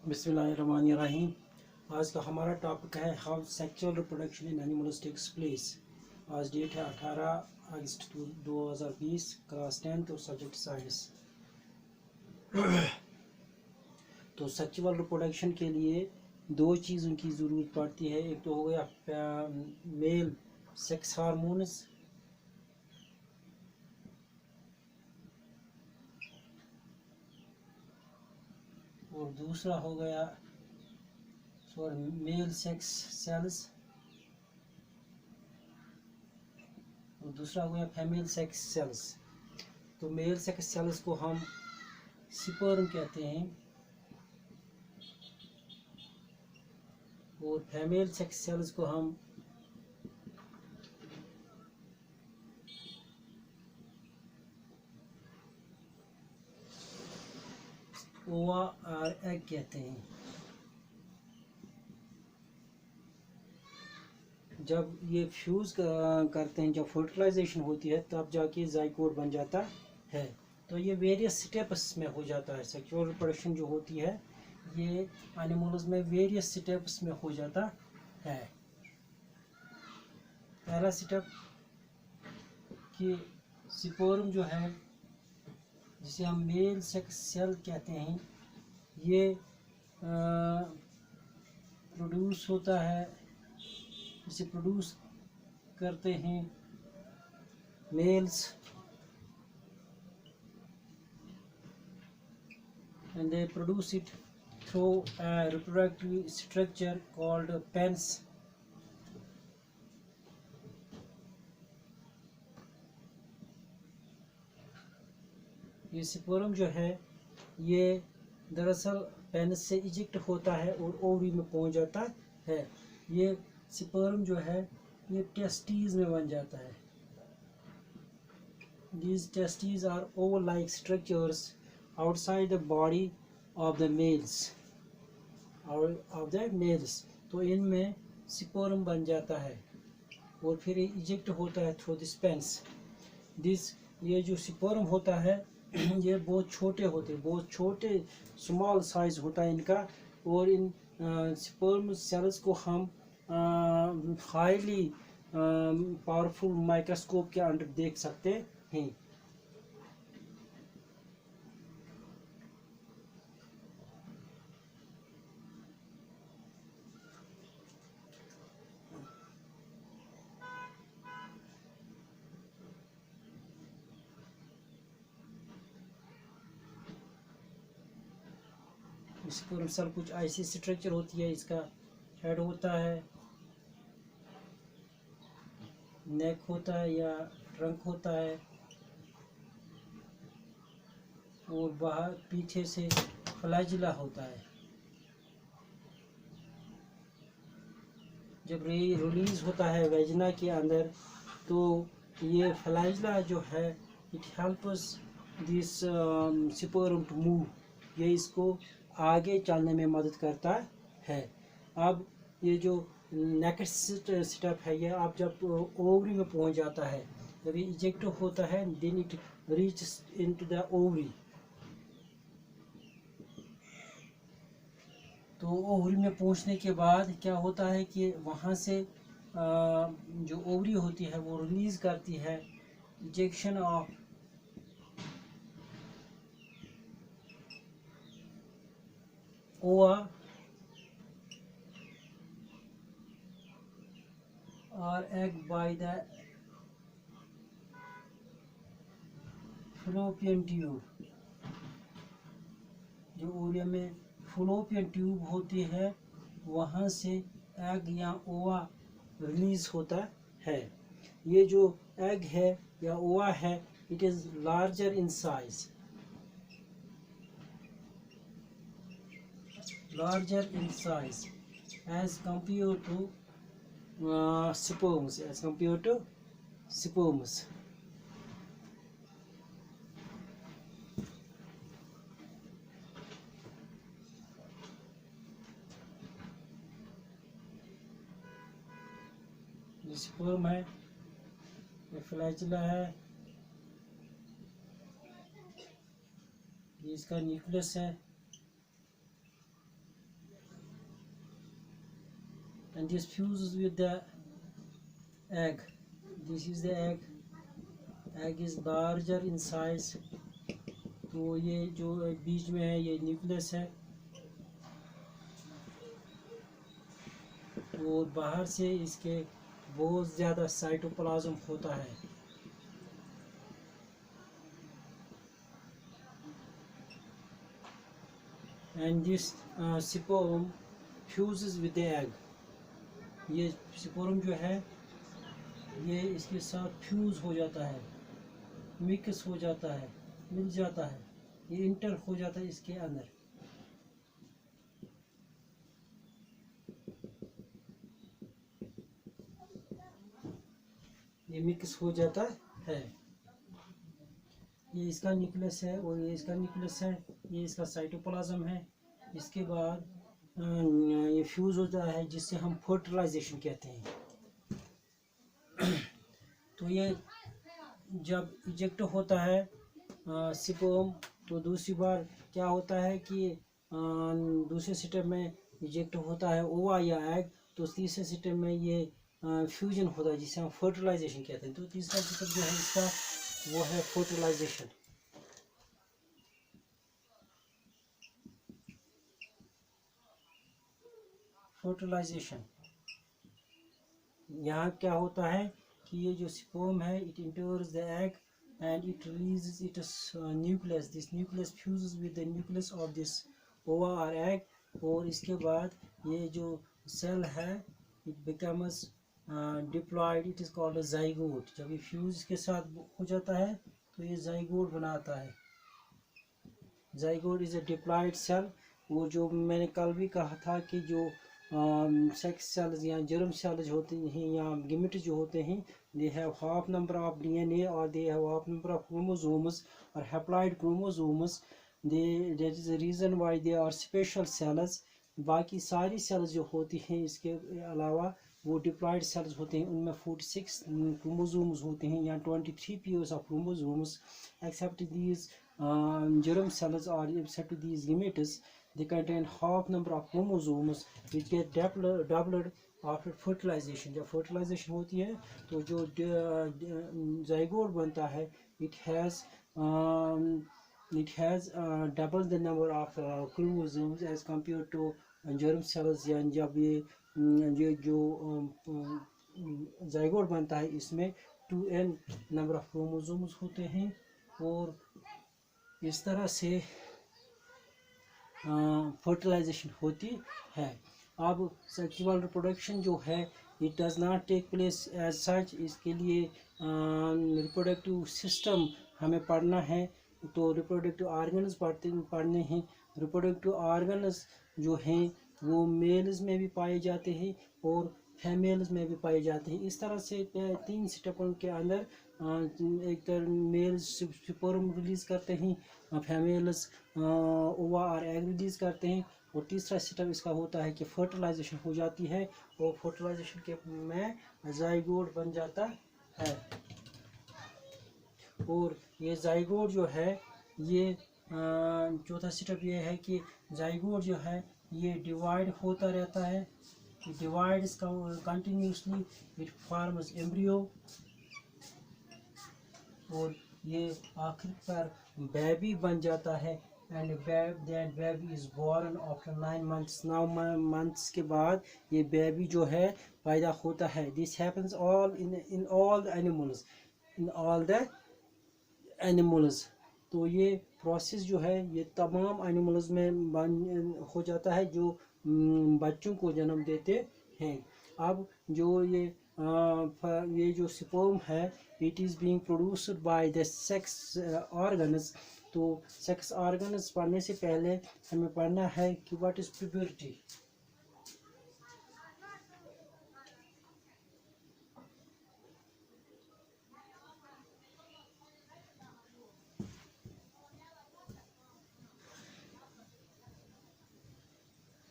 बिस्मिल्लाहिर्रहमानिर्रहीम। आज का हमारा टॉपिक है how sexual reproduction in animals takes place. आज डेट है 18 अगस्त 2020, क्लास 10 और सब्जेक्ट साइंस। तो सेक्सुअल रिप्रोडक्शन के लिए दो चीज़ों की ज़रूरत पड़ती है। एक तो हो गया मेल सेक्स हार्मोन्स, और दूसरा हो गया मेल सेक्स सेल्स, और दूसरा हो गया फीमेल सेक्स सेल्स। तो मेल सेक्स सेल्स को हम स्पर्म कहते हैं और फीमेल सेक्स सेल्स को हम ओवा और एग कहते हैं। जब ये फ्यूज़ करते हैं, जब फर्टिलाइजेशन होती है, तब जाके जाइगोट बन जाता है। तो ये वेरियस स्टेप्स में हो जाता है। सेक्सुअल रिप्रोडक्शन जो होती है ये एनिमल्स में वेरियस स्टेप्स में हो जाता है। पहला स्टेप कि स्पर्म जो है, जिसे हम मेल सेक्स सेल कहते हैं, ये प्रोड्यूस होता है। इसे प्रोड्यूस करते हैं mails, and they produce it through a reproductive structure called pens. ये स्पर्म जो है ये दरअसल पेनिस से इजेक्ट होता है और ओवरी में पहुंच जाता है। ये स्पर्म जो है ये टेस्टीज में बन जाता है। These testes are oval-like structures outside the body of the males. तो इनमें स्पर्म बन जाता है और फिर इजेक्ट होता है थ्रू दिस पेन्स। ये जो स्पर्म होता है ये बहुत छोटे होते हैं, बहुत छोटे स्मॉल साइज होता है इनका। और इन स्पर्म सेल्स को हम हाईली पावरफुल माइक्रोस्कोप के अंडर देख सकते हैं। स्पर्म सेल कुछ ऐसी स्ट्रक्चर होती है। इसका हेड होता है, नेक होता है या ट्रंक होता है, और बाहर पीछे से फ्लैजिला होता है। जब रिलीज होता है वेजिना के अंदर, तो ये फ्लैजिला जो है it helps this sperm to move. ये इसको आगे चलने में मदद करता है। अब ये जो नेक्स्ट स्टेप है, ये आप जब ओवरी में पहुंच जाता है, जब ये इजेक्ट होता है, then it reach into the ovary. तो ओवरी में पहुंचने के बाद क्या होता है कि वहाँ से जो ओवरी होती है वो रिलीज करती है इजेक्शन ऑफ ओवा और egg by the Fallopian tube. जो ओवरियम में फलोपियन ट्यूब होती है, वहाँ से एग या ओवा रिलीज होता है। ये जो एग है या ओवा है, it is larger in size, as compared to sperms. ये स्पर्म है, ये फ्लैजिला है, ये इसका न्यूक्लियस है, and this fuses with the egg. This is the egg. Egg is larger in size. तो ये जो बीच में है ये न्यूक्लियस है, और बाहर से इसके बहुत ज़्यादा साइटोप्लाज्म होता है. And this sperm fuses with the egg. ये स्पोर्म जो है ये इसके साथ फ्यूज हो जाता है, मिक्स हो जाता है, मिल जाता है, ये इंटर हो जाता है इसके अंदर. ये मिक्स हो जाता है. ये इसका न्यूक्लियस है और ये इसका न्यूक्लियस है, ये इसका साइटोप्लाज्म है. इसके बाद ये फ्यूज होता है जिससे हम फर्टिलाइजेशन कहते हैं. तो ये जब इजेक्ट होता है स्पर्म, तो दूसरी बार क्या होता है कि दूसरे स्टेप में इजेक्ट होता है ओवा या एग. तो तीसरे स्टेप में ये फ्यूजन होता है जिसे हम फर्टिलाइजेशन कहते हैं. तो तीसरा स्टेप जो है इसका वो है फर्टिलाइजेशन. फर्टिलाइजेशन यहाँ क्या होता है कि ये जो स्पर्म है it इंटर्स the egg and it releases its nucleus. This nucleus fuses with the nucleus of this ova or egg. और इसके बाद ये जो सेल है it becomes diploid. It is called a zygote. जब ये फ्यूज के साथ हो जाता है तो ये zygote बनाता है. zygote is a diploid cell. वो जो मैंने कल भी कहा था कि जो सेक्स सेल्स या जर्म सेल्स होते हैं या गिमिट जो होते हैं, they have half number of DNA or they have half number of chromosomes or haploid chromosomes. That is the reason why they are special cells. बाकी सारी सेल्स जो होती हैं इसके अलावा वो डिप्लॉयड सेल्स होते हैं, उनमें 46 क्रोमोसोम्स होते हैं या 23 pairs of chromosomes. Except these germ cells or except these gametes, they contain half number of chromosomes which get doubled after fertilization. जब fertilization होती है तो जो zygote बनता है it has double the number of chromosomes as compared to germ cells. या जब ये जो zygote बनता है इसमें 2n number of chromosomes होते हैं. और इस तरह से फर्टिलाइजेशन होती है. अब सेक्सुअल रिप्रोडक्शन जो है it does not take place as such. इसके लिए रिप्रोडक्टिव सिस्टम हमें पढ़ना है, तो रिप्रोडक्टिव ऑर्गन्स पढ़ने हैं. रिप्रोडक्टिव ऑर्गन्स जो हैं वो मेल्स में भी पाए जाते हैं और फीमेल्स में भी पाए जाते हैं. इस तरह से 3 स्टेपों के अंदर एक तरह मेल्स स्पर्म रिलीज करते हैं, फीमेल्स ओवा और एग रिलीज करते हैं, और तीसरा स्टेप इसका होता है कि फर्टिलाइजेशन हो जाती है और फर्टिलाइजेशन के में जाइगोट बन जाता है. और ये जाइगोट जो है ये चौथा स्टेप ये है कि जाइगोट जो है ये डिवाइड होता रहता है. It divides continuously. It forms embryo. और ये आखिर पर बेबी बन जाता है. And that baby is born after 9 months. 9 months के बाद ये बेबी जो है पैदा होता है. This happens all in all the animals. In all the animals. तो ये प्रोसेस जो है ये तमाम एनिमल्स में हो जाता है जो बच्चों को जन्म देते हैं. अब जो ये जो स्पर्म है it is being produced by the sex organs. तो सेक्स ऑर्गन्स पढ़ने से पहले हमें पढ़ना है कि what is puberty.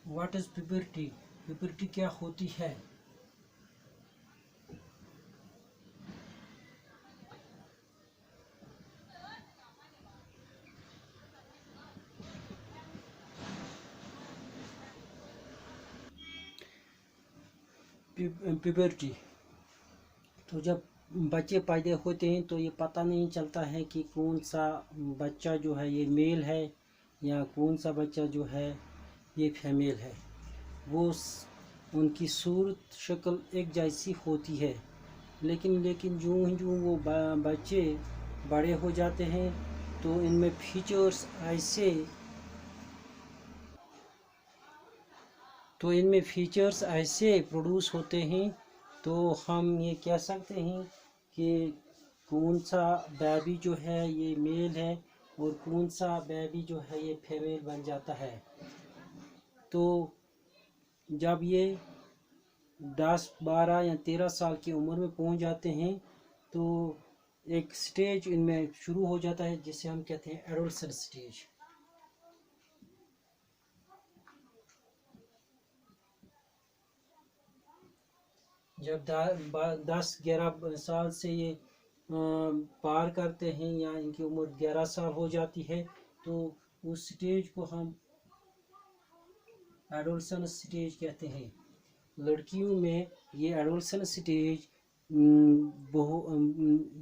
What is puberty. Puberty क्या होती है. प्यूबर्टी। तो जब बच्चे पैदा होते हैं तो ये पता नहीं चलता है कि कौन सा बच्चा जो है ये मेल है या कौन सा बच्चा जो है ये फीमेल है। उनकी सूरत शक्ल एक जैसी होती है, लेकिन जो वो बच्चे बड़े हो जाते हैं तो इनमें फीचर्स ऐसे प्रोड्यूस होते हैं, तो हम ये कह सकते हैं कि कौन सा बेबी जो है ये मेल है और कौन सा बेबी जो है ये फीमेल बन जाता है। तो जब ये 10, 12 या 13 साल की उम्र में पहुंच जाते हैं तो एक स्टेज इनमें शुरू हो जाता है जिसे हम कहते हैं एडोलसेंट स्टेज। जब 10-11 साल से ये पार करते हैं या इनकी उम्र 11 साल हो जाती है तो उस स्टेज को हम एडोलसेंट स्टेज कहते हैं। लड़कियों में ये एडोलसेंट स्टेज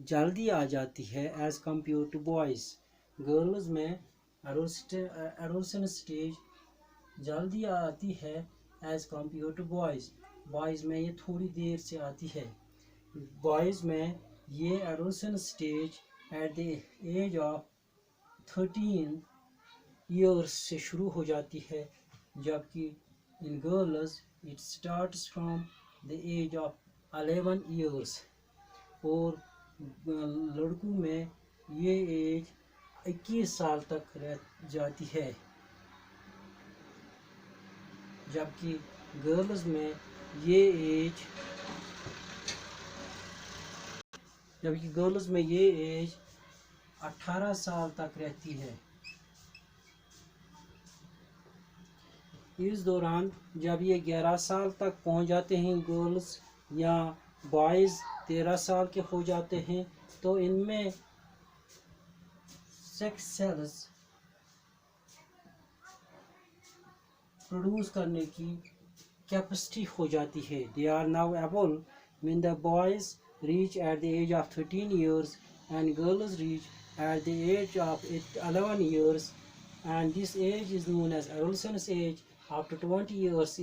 जल्दी आ जाती है as compare to boys. Girls में एडोलसेंट स्टेज जल्दी आती है as compare to boys. Boys में ये थोड़ी देर से आती है। बॉयज़ में ये adolescent stage at the age of 13 years से शुरू हो जाती है, जबकि in girls it starts from the age of 11 years. और लड़कों में ये एज 21 साल तक रह जाती है, जबकि गर्ल्स में ये एज 18 साल तक रहती है। इस दौरान जब ये 11 साल तक पहुंच जाते हैं गर्ल्स या बॉयज़ 13 साल के हो जाते हैं तो इनमें सेक्स सेल्स प्रोड्यूस करने की कैपेसिटी हो जाती है। They are now able when the boys reach at the age of 13 years and girls reach at the age of 11 years, and this age is known as adolescence age. After 20 years,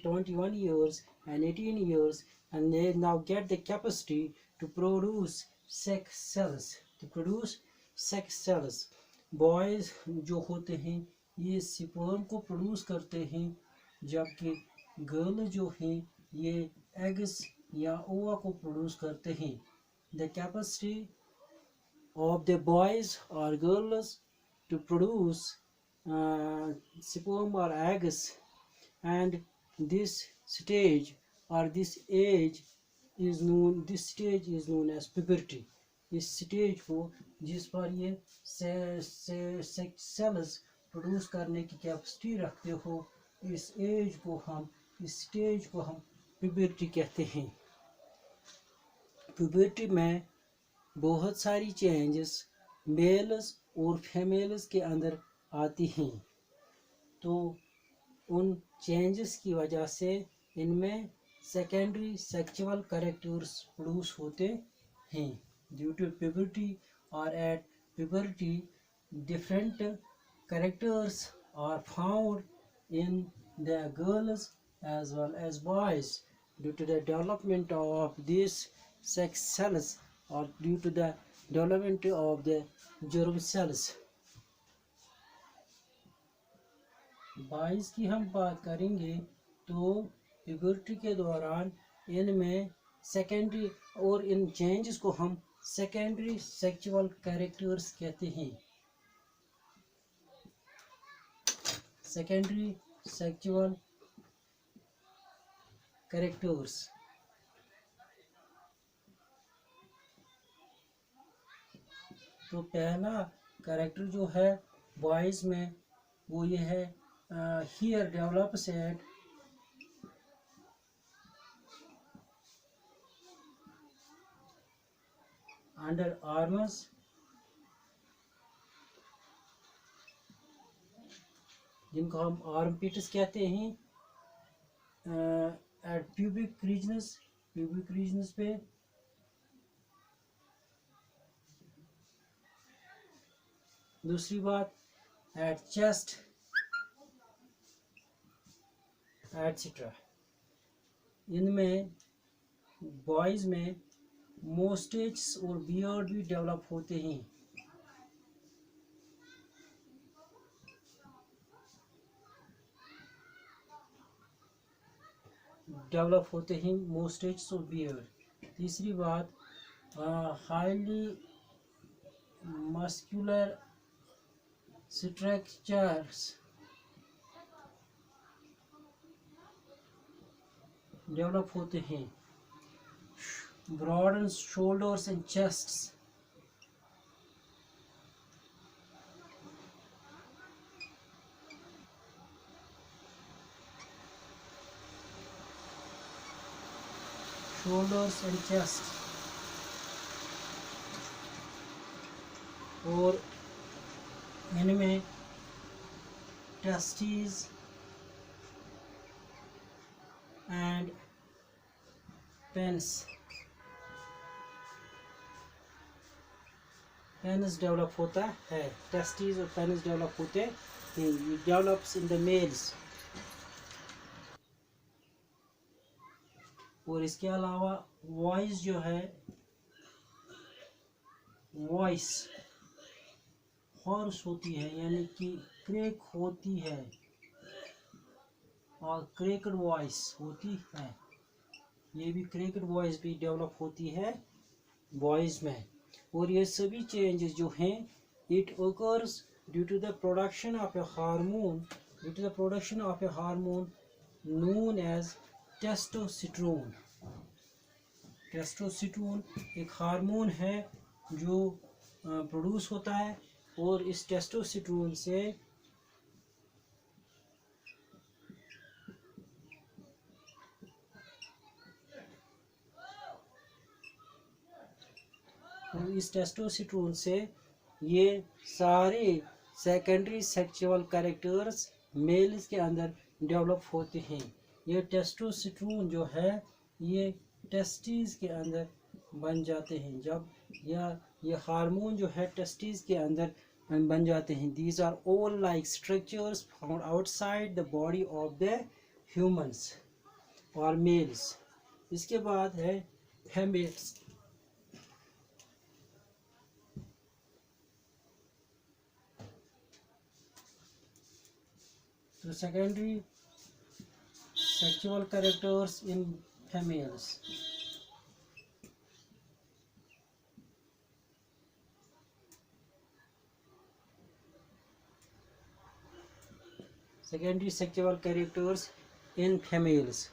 21 years and 18 years, and they now get the capacity to produce sex cells. Boys जो होते हैं ये sperm को produce करते हैं, जबकि girl जो हैं ये एग्स या ओवा को प्रोड्यूस करते हैं। The capacity of the boys or girls to produce sperm or eggs, and this stage is known as puberty. इस स्टेज को जिस पर ये सेक्स सेल्स प्रोड्यूस करने की कैपेसिटी रखते हो, इस स्टेज को हम प्यूबर्टी कहते हैं। प्यूबर्टी में बहुत सारी चेंजेस मेल्स और फीमेल्स के अंदर आती हैं, तो उन चेंजेस की वजह से इनमें सेकेंडरी सेक्सुअल कैरेक्टर्स प्रोड्यूस होते हैं। ड्यू टू प्यूबर्टी और at puberty different characters are found in the girls as well as boys due to the development of these sex cells or due to the development of the germ cells. Boys की हम बात करेंगे तो puberty के दौरान इनमें secondary और इन changes को हम सेकेंडरी सेक्सुअल कैरेक्टर्स कहते हैं। सेकेंडरी सेक्सुअल कैरेक्टर्स तो पहला कैरेक्टर जो है बॉयज़ में वो ये है, hair develops at under arms जिनको हम आर्म पिट्स कहते हैं, एट pubic regions पे दूसरी बात एट चेस्ट एटसेट्रा। इनमें बॉयज़ में मोस्टेच और बियर्ड भी डेवलप होते हैं। मोस्टेच और बियर्ड। तीसरी बात हाईली मस्कुलर स्ट्रक्चर्स डेवलप होते हैं। Broad shoulders and chests. Shoulders and chest और इनमें टेस्टिस एंड पेनिस डेवलप होता है। टेस्टिस और पेनिस डेवलप होते हैं। Develops in the mails. और इसके अलावा वॉइस जो है, वॉइस हॉर्स होती है, यानी कि क्रेक होती है और क्रेकड वॉइस होती है। ये भी क्रेकड वॉइस भी डेवलप होती है बॉयज़ में। और ये सभी चेंजेस जो हैं it occurs due to the production of a hormone known as testosterone. Testosterone एक हार्मोन है जो प्रोड्यूस होता है और इस टेस्टोस्टेरोन से ये सारे सेकेंडरी सेक्सुअल कैरेक्टर्स मेल्स के अंदर डेवलप होते हैं। ये टेस्टोस्टेरोन जो है ये टेस्टिस के अंदर बन जाते हैं। जब ये हार्मोन जो है टेस्टिस के अंदर बन जाते हैं। These are all like structures found outside the body of the humans और मेल्स। इसके बाद है फीमेल्स। तो secondary sexual characters in females. Secondary sexual characters in females.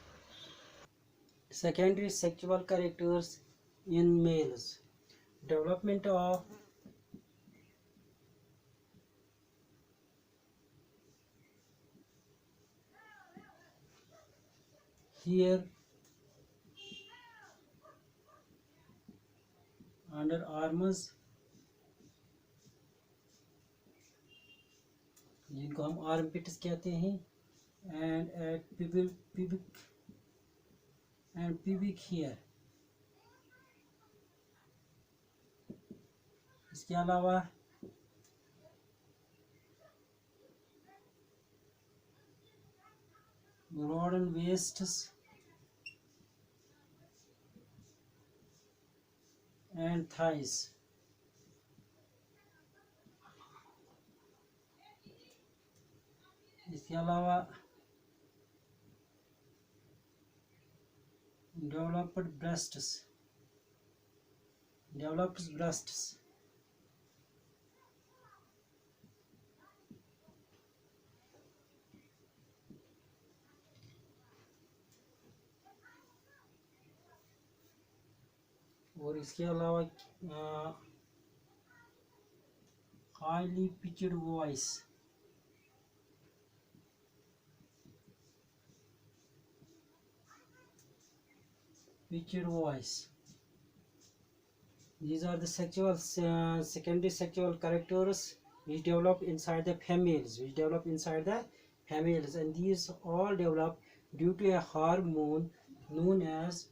Secondary sexual characters in males. Development of hair, underarms, जिनको हम armpits कहते हैं, and eight pubic hair। इसके अलावा broad waists and thighs। इसके अलावा developed breasts। और इसके अलावा highly pitched voice. These are the secondary sexual characters which develop inside the females, and these all develop due to a hormone known as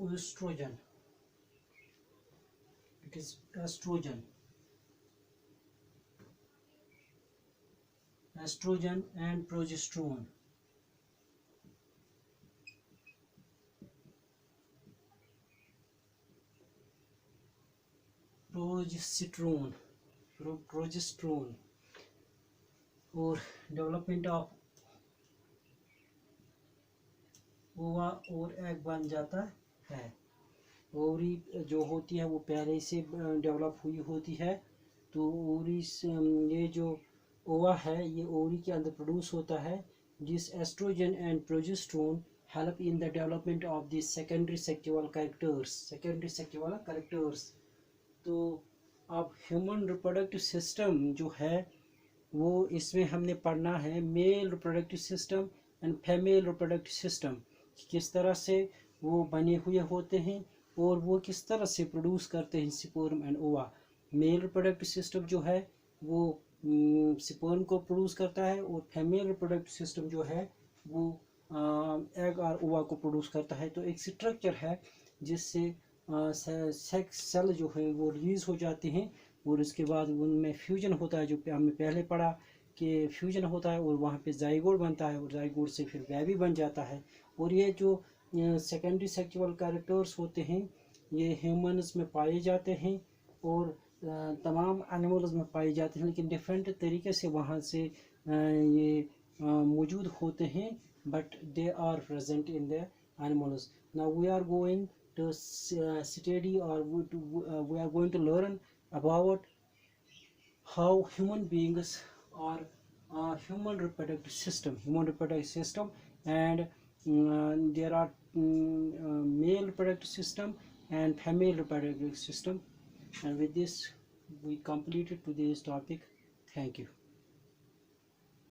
estrogen. It is estrogen and progesterone. Progesterone और development of ओवा और egg बन जाता है। Ovary जो होती है वो पहले से डेवलप हुई होती है, तो ओवरी ये जो ओवा है ये ओवरी के अंदर प्रोड्यूस होता है। जिस estrogen and progesterone help in the development of the secondary sexual characters. तो अब ह्यूमन रिप्रोडक्टिव सिस्टम जो है वो इसमें हमने पढ़ना है male reproductive system and female reproductive system, किस तरह से वो बने हुए होते हैं और वो किस तरह से प्रोड्यूस करते हैं स्पर्म एंड ओवा। मेल रिप्रोडक्टिव सिस्टम जो है वो स्पर्म को प्रोड्यूस करता है और फीमेल रिप्रोडक्टिव सिस्टम जो है वो एग और ओवा को प्रोड्यूस करता है। तो एक स्ट्रक्चर है जिससे सेक्स सेल जो है वो रिलीज हो जाते हैं और उसके बाद उनमें फ्यूजन होता है, जो हमने पहले पढ़ा कि फ्यूजन होता है और वहाँ पे जाइगोट बनता है और जाइगोट से फिर बेबी बन जाता है। और ये जो सेकेंडरी सेक्सुअल कैरेक्टर्स होते हैं ये ह्यूमन्स में पाए जाते हैं और तमाम एनिमल्स में पाए जाते हैं, लेकिन डिफरेंट तरीके से वहाँ से ये मौजूद होते हैं, but they are present in the animals. Now we are going to study or we are going to learn about how human beings or human reproductive system and there are male reproductive system and female reproductive system, and with this we completed today's topic. Thank you.